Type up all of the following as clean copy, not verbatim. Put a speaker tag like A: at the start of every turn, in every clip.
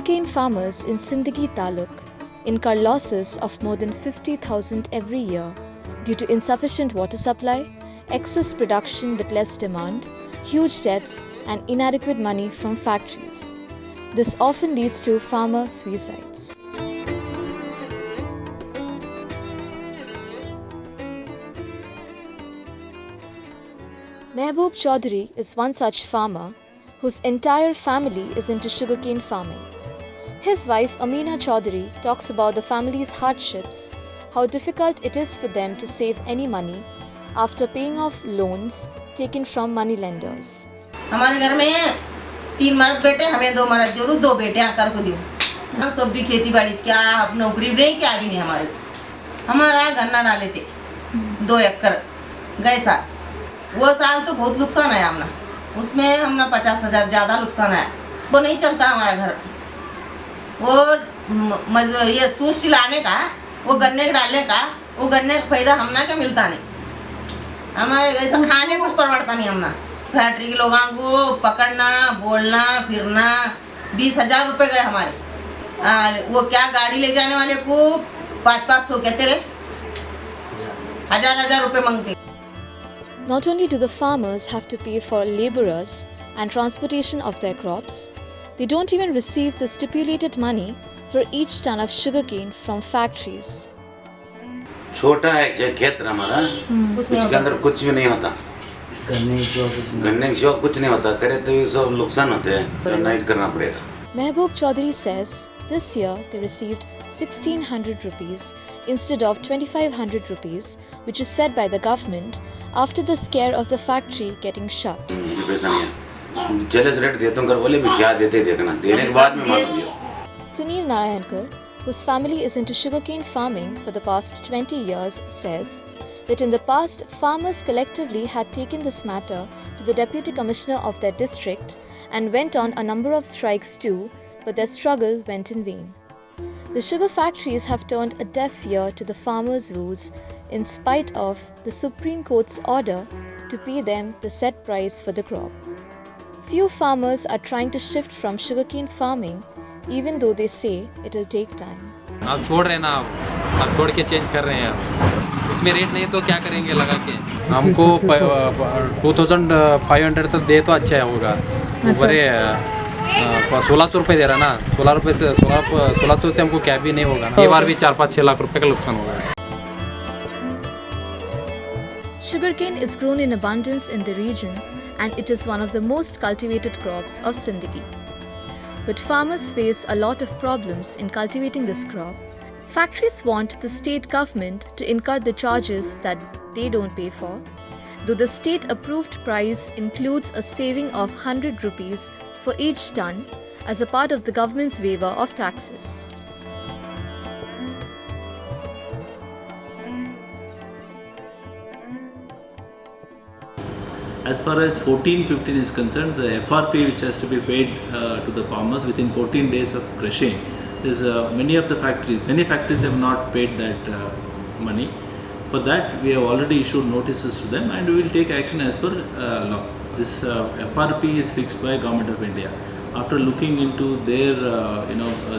A: Sugarcane farmers in Sindagi Taluk incur losses of more than 50,000 every year due to insufficient water supply, excess production with less demand, huge debts and inadequate money from factories. This often leads to farmer suicides. Mehboob Chaudhary is one such farmer whose entire family is into sugarcane farming. His wife Ameena Chaudhary talks about the family's hardships, how difficult it is for them to save any money after paying off loans taken from money lenders.
B: हमारे घर में 3 मर्द बेटे, हमें 2 मर्द जरूर 2 बेटे आकर को दियो। हम सब भी खेती बाड़ी क्या नौकरी नहीं क्या भी नहीं हमारे। हमारा गन्ना डाले थे 2 एकड़ गए साल, वो साल तो बहुत नुकसान आया हमने, उसमें हमने 50,000 ज़्यादा नुकसान आया। वो नहीं चलता हमारा घर, वो ये सूच सिलाने का, वो गन्ने डालने का, वो गन्ने का फायदा हमना क्या मिलता नहीं, हमारे ऐसा खाने कुछ परवड़ता नहीं हमना। फैक्ट्री के लोगों को पकड़ना, बोलना, फिरना, 20,000 रुपये गए हमारे। वो क्या गाड़ी ले जाने वाले को 500-500 कहते रहे, 1,000 रुपये मांगते।
A: Not only do the farmers have to pay for laborers and transportation of their crops, they don't even receive the stipulated money for each ton of sugarcane from factories.
C: छोटा है खेत हमारा, उसके अंदर कुछ भी नहीं होता, गन्ने के सिवा कुछ नहीं होता, करे तो भी सब नुकसान होते हैं, करना ही करना पड़ेगा।
A: Mehboob Chaudhary says this year they received 1,600 rupees instead of 2,500 rupees, which is said by the government after the scare of the factory getting shut.
C: ये पैसा नहीं है, चले रेट देता हूँ कर बोले भी क्या देते देखना, देने के बाद में मालूम दिया।
A: Sunil Narayankar, whose family is into sugarcane farming for the past 20 years, says that in the past, farmers collectively had taken this matter to the Deputy Commissioner of their district and went on a number of strikes too, but their struggle went in vain. The sugar factories have turned a deaf ear to the farmers' woes in spite of the Supreme Court's order to pay them the set price for the crop. Few farmers are trying to shift from sugarcane farming, even though they say it will take time.
D: आप छोड़ रहे हैं ना, आप छोड़ के change कर रहे हैं आप, उसमें रेट नहीं तो क्या करेंगे लगा के। हमको 2,500 तक दे तो अच्छा होगा, बड़े 1,600 रुपये दे रहा ना, 1,600 से हमको क्या भी नहीं होगा, ये बार भी 4-5-6 लाख रुपए का नुकसान होगा।
A: Sugarcane is grown in abundance in the region and it is one of the most cultivated crops of Sindagi. But farmers face a lot of problems in cultivating this crop. Factories want the state government to incur the charges that they don't pay for, though the state approved price includes a saving of 100 rupees for each ton as a part of the government's waiver of taxes.
E: As far as 14-15 is concerned, the FRP which has to be paid to the farmers within 14 days of crushing is many factories have not paid that money. For that we have already issued notices to them and we will take action as per law. This FRP is fixed by Government of India after looking into their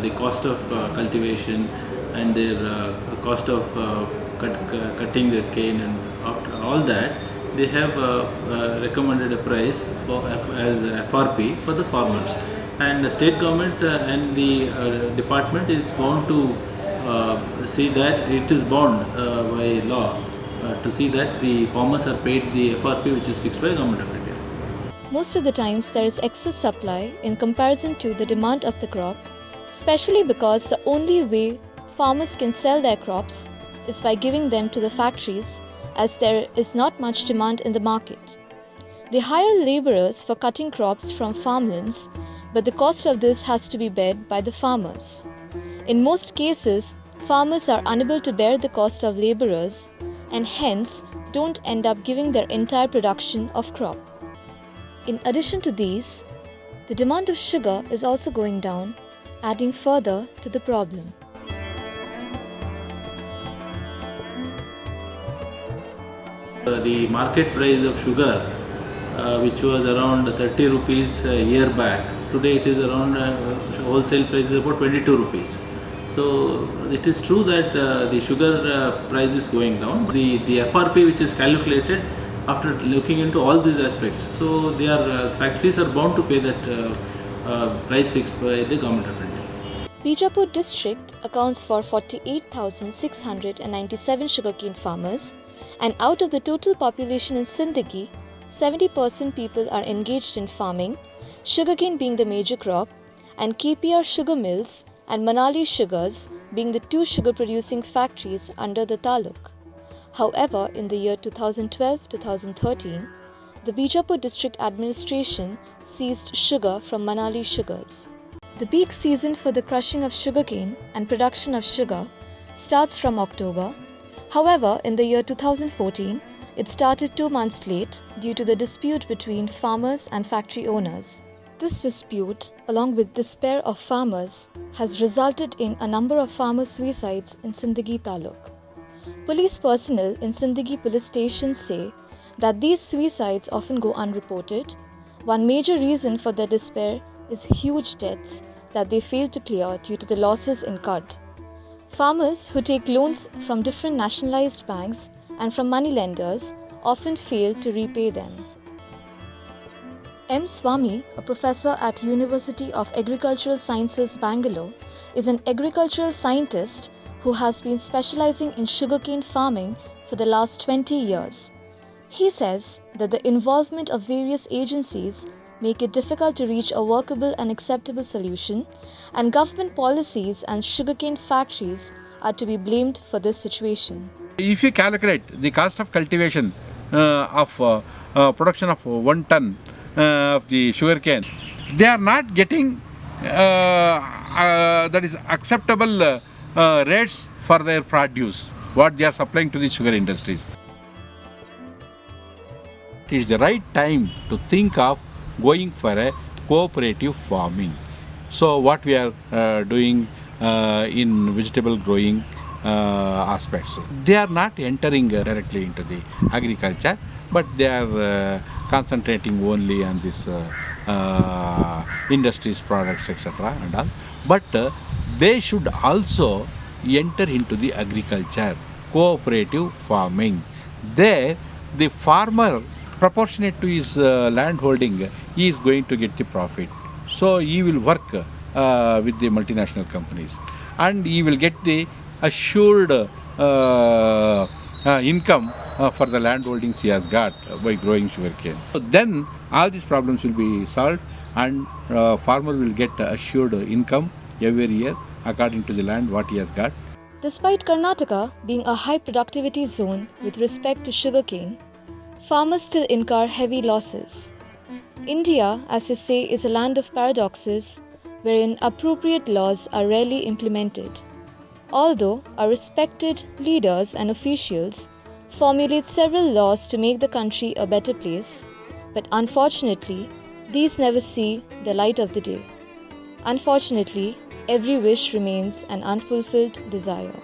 E: the cost of cultivation and their cost of cutting the cane, and after all that they have recommended a price as FRP for the farmers, and the state government and the department is bound to see that it is bound by law to see that the farmers are paid the FRP which is fixed by Government of India.
A: Most of the times there is excess supply in comparison to the demand of the crop, especially because the only way farmers can sell their crops is by giving them to the factories, as there is not much demand in the market. They hire laborers for cutting crops from farmlands, but the cost of this has to be borne by the farmers. In most cases, farmers are unable to bear the cost of laborers and hence don't end up giving their entire production of crop. In addition to these, the demand of sugar is also going down, adding further to the problem.
E: The market price of sugar, which was around 30 rupees a year back, today it is around wholesale price is about 22 rupees. So it is true that the sugar price is going down. The FRP which is calculated after looking into all these aspects, so they are factories are bound to pay that price fixed by the government of India.
A: Bijapur district accounts for 48,697 sugarcane farmers, and out of the total population in Sindhgi, 70% people are engaged in farming, sugarcane being the major crop, and KPR sugar mills and Manali Sugars being the two sugar producing factories under the taluk. However, in the year 2012-2013, the Bijapur district administration seized sugar from Manali Sugars. The peak season for the crushing of sugarcane and production of sugar starts from October. However, in the year 2014, it started 2 months late due to the dispute between farmers and factory owners. This dispute, along with despair of farmers, has resulted in a number of farmer suicides in Sindhgi Taluk. Police personnel in Sindhgi police stations say that these suicides often go unreported. One major reason for their despair is huge debts that they fail to clear due to the losses incurred. Farmers who take loans from different nationalized banks and from moneylenders often fail to repay them. M. Swami, a professor at University of Agricultural Sciences, Bangalore, is an agricultural scientist who has been specializing in sugarcane farming for the last 20 years. He says that the involvement of various agencies make it difficult to reach a workable and acceptable solution, and government policies and sugarcane factories are to be blamed for this situation.
F: If you calculate the cost of cultivation of production of 1 ton of the sugarcane, they are not getting that is acceptable rates for their produce, what they are supplying to the sugar industries. It is the right time to think of going for a cooperative farming. So what we are doing in vegetable growing aspects, they are not entering directly into the agriculture, but they are concentrating only on this industries products, etc. and all. But they should also enter into the agriculture, cooperative farming. There the farmer, proportionate to his land holding, he is going to get the profit. So he will work with the multinational companies, and he will get the assured income for the land holdings he has got by growing sugarcane. So then all these problems will be solved, and farmer will get assured income every year according to the land what he has got.
A: Despite Karnataka being a high productivity zone with respect to sugarcane, farmers still incur heavy losses. India, as they say, is a land of paradoxes wherein appropriate laws are rarely implemented. Although our respected leaders and officials formulate several laws to make the country a better place, but unfortunately, these never see the light of the day. Unfortunately, every wish remains an unfulfilled desire.